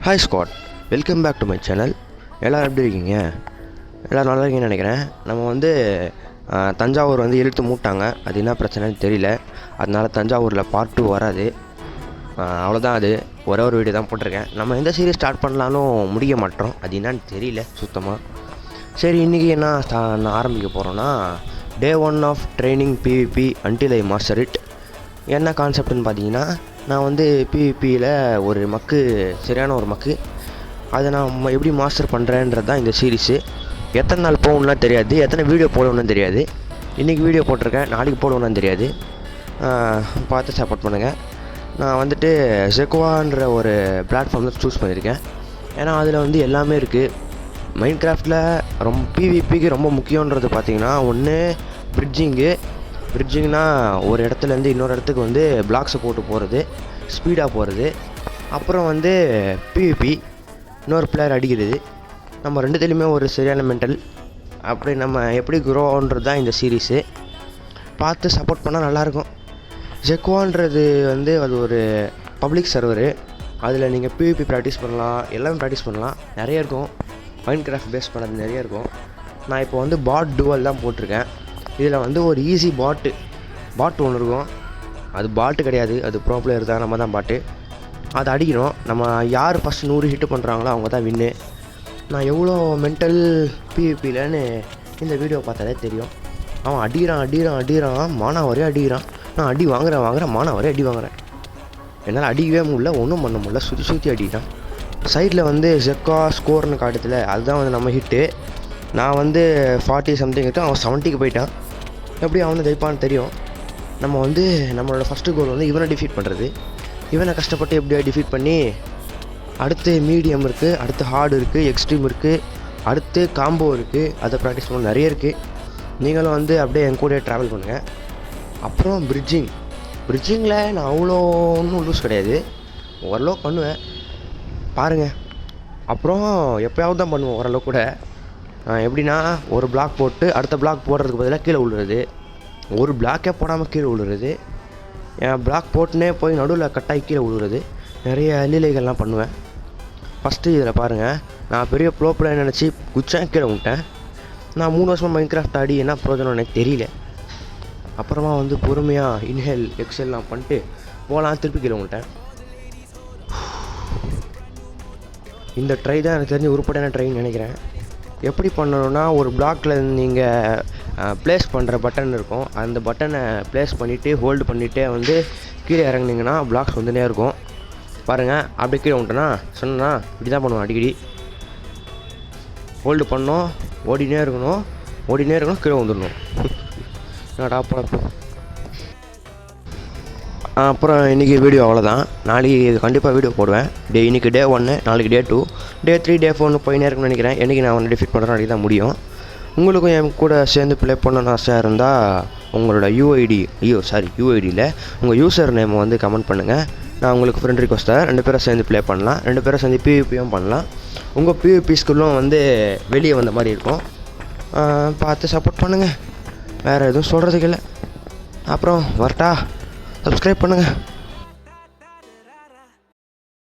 Hi Scott, welcome back to my channel. எல்லோரும் எப்படி இருக்கீங்க? எல்லோரும் நல்லா இருக்கீங்கன்னு நினைக்கிறேன். நம்ம தஞ்சாவூர் இழுத்து மூட்டாங்க. அது என்ன பிரச்சனைன்னு தெரியல. அதனால் தஞ்சாவூரில் பார்ட் 2 வராது. அவ்வளோதான். அது ஒரே ஒரு வீடியோ தான் போட்டிருக்கேன். நம்ம எந்த சீரியஸ் ஸ்டார்ட் பண்ணலான்னு முடிய மாட்டோம். அது என்னன்னு தெரியல சுத்தமாக. சரி, இன்றைக்கி நான் ஆரம்பிக்க போகிறோன்னா Day 1 of training PvP until I master it. என்ன கான்செப்ட்னு பார்த்தீங்கன்னா, நான் PvPயில் ஒரு சரியான ஒரு மக்கு, அதை நான் எப்படி மாஸ்டர் பண்ணுறேன்றது தான் இந்த சீரீஸு. எத்தனை நாள் போகணுன்னா தெரியாது, எத்தனை வீடியோ போடணுன்னு தெரியாது. இன்றைக்கி வீடியோ போட்டிருக்கேன், நாளைக்கு போடணுன்னு தெரியாது. பார்த்து சப்போர்ட் பண்ணுங்கள். நான் ஜெக்வான்ற ஒரு பிளாட்ஃபார்மில் சூஸ் பண்ணியிருக்கேன். ஏன்னா அதில் எல்லாமே இருக்குது. மைன்கிராஃப்டில் PvPக்கு ரொம்ப முக்கியன்றது பார்த்திங்கன்னா, ஒன்று பிரிட்ஜிங்னா ஒரு இடத்துலேருந்து இன்னொரு இடத்துக்கு பிளாக்ஸை போட்டு போகிறது, ஸ்பீடாக போகிறது. அப்புறம் PvP, இன்னொரு பிளேயர் அடிக்கிறது. நம்ம ரெண்டுத்துலேயுமே ஒரு சரியான மென்டல். அப்படி நம்ம எப்படி க்ரோன்றது தான் இந்த சீரீஸு. பார்த்து சப்போர்ட் பண்ணால் நல்லாயிருக்கும். ஜெக்வான்றது அது ஒரு பப்ளிக் சர்வரு. அதில் நீங்கள் PvP ப்ராக்டிஸ் பண்ணலாம், எல்லாமே ப்ராக்டிஸ் பண்ணலாம். நிறைய இருக்கும். மைன்கிராஃப்ட் பேஸ் பண்ணது நிறைய இருக்கும். நான் இப்போ பாட் டுவல் தான் போட்டிருக்கேன். இதில் ஒரு ஈஸி பாட் ஒன்று இருக்கும். அது பாட்டு கிடையாது, அது ப்ரோ பிளேயர் தான், நம்ம தான் பாட்டு. அதை அடிக்கணும். நம்ம யார் ஃபஸ்ட் 100 ஹிட்டு பண்ணுறாங்களோ அவங்க தான் வின்னு. நான் எவ்வளோ மென்டல் PvPலன்னு இந்த வீடியோ பார்த்தாலே தெரியும். அவன் அடிக்கிறான், மானா வரையும் அடிக்கிறான். நான் அடி வாங்குறேன், மானா வரையும் அடி வாங்குறேன். என்னால் அடிக்கவே முடியல, ஒன்றும் பண்ண முடியல. சுற்றி அடிக்கிறான். சைடில் ஜெக்கா ஸ்கோர்னு காட்டுதில்ல, அதுதான் நம்ம ஹிட்டு. நான் 40 சம்திங் இருக்கு, அவன் 70க்கு போயிட்டான். எப்படி அவனை ஜெயிப்பான்னு தெரியும். நம்ம நம்மளோட ஃபஸ்ட்டு கோல் இவனை டிஃபீட் பண்ணுறது. இவனை கஷ்டப்பட்டு எப்படியா டிஃபீட் பண்ணி, அடுத்து மீடியம் இருக்குது, அடுத்து ஹார்டு இருக்குது, எக்ஸ்ட்ரீம் இருக்குது, அடுத்து காம்போ இருக்குது. அதை ப்ராக்டிஸ் பண்ண நிறைய இருக்குது. நீங்களும் அப்படியே என் கூட ட்ராவல் பண்ணுங்கள். அப்புறம் பிரிட்ஜிங்கில் நான் அவ்வளோ ஒன்றும் லூஸ் கிடையாது, ஓரளவு பண்ணுவேன் பாருங்கள். அப்புறம் எப்போயாவது தான் பண்ணுவோம் ஓரளவு கூட. எப்படின்னா, ஒரு பிளாக் போட்டு அடுத்த பிளாக் போடுறதுக்கு பதிலாக கீழே விழுறது, ஒரு பிளாக்கே போடாமல் கீழே விழுறது, என் பிளாக் போட்டுனே போய் நடுவில் கட்டாகி கீழே விழுறது, நிறைய லீலைகள்லாம் பண்ணுவேன். ஃபஸ்ட்டு இதில் பாருங்கள், நான் பெரிய ப்ரோ பிளேயர் நினச்சி குச்சேன், கீழே விட்டேன். நான் 3 வருஷமாக மைன்கிராஃப்ட் ஆடி என்ன ப்ரோஜனம் எனக்கு தெரியல. அப்புறமா பொறுமையாக இன்ஹேல் எக்ஸல்லாம் பண்ணிட்டு போகலாம், திருப்பி கீழே விட்டேன். இந்த ட்ரை தான் எனக்கு தெரிஞ்ச உருப்படியான ட்ரைன்னு நினைக்கிறேன். எப்படி பண்ணணுன்னா, ஒரு பிளாக்கில் நீங்கள் ப்ளேஸ் பண்ணுற பட்டன் இருக்கும். அந்த பட்டனை ப்ளேஸ் பண்ணிவிட்டு ஹோல்டு பண்ணிவிட்டே கீழே இறங்குனீங்கன்னா பிளாக்ஸ் வந்துனே இருக்கும். பாருங்கள், அப்படி கீழே விட்டேன்னா சொன்னா இப்படி தான் பண்ணுவோம். அடிக்கடி ஹோல்டு பண்ணோம், ஓடினே இருக்கணும், கீழே வந்துடணும். என்னடா பழப்பு. அப்புறம் இன்றைக்கி வீடியோ அவ்வளோதான். நாளைக்கு கண்டிப்பாக வீடியோ போடுவேன். இன்றைக்கி Day 1, நாளைக்கு Day 2, Day 3, Day 4 போயினே இருக்குன்னு நினைக்கிறேன். என்றைக்கு நான் டிஃபீட் பண்ணுறேன் நாளைக்கு தான் முடியும். உங்களுக்கும் என் கூட சேர்ந்து ப்ளே பண்ணணும்னு ஆசையாக இருந்தால் உங்களோட யூஐடியில் உங்கள் யூசர் நேமை கமெண்ட் பண்ணுங்கள். நான் உங்களுக்கு ஃப்ரெண்ட் ரிக்வஸ்ட் தரேன். 2 பேரும் சேர்ந்து ப்ளே பண்ணலாம், 2 பேரும் சேர்ந்து PvPயும் பண்ணலாம். உங்கள் PvP ஸ்கில்லும் வெளியே வந்த மாதிரி இருக்கும். பார்த்து சப்போர்ட் பண்ணுங்கள். வேறு எதுவும் சொல்கிறதுக்கு இல்லை. அப்புறம் வரட்டா, சப்ஸ்கிரைப் பண்ணுங்கள்.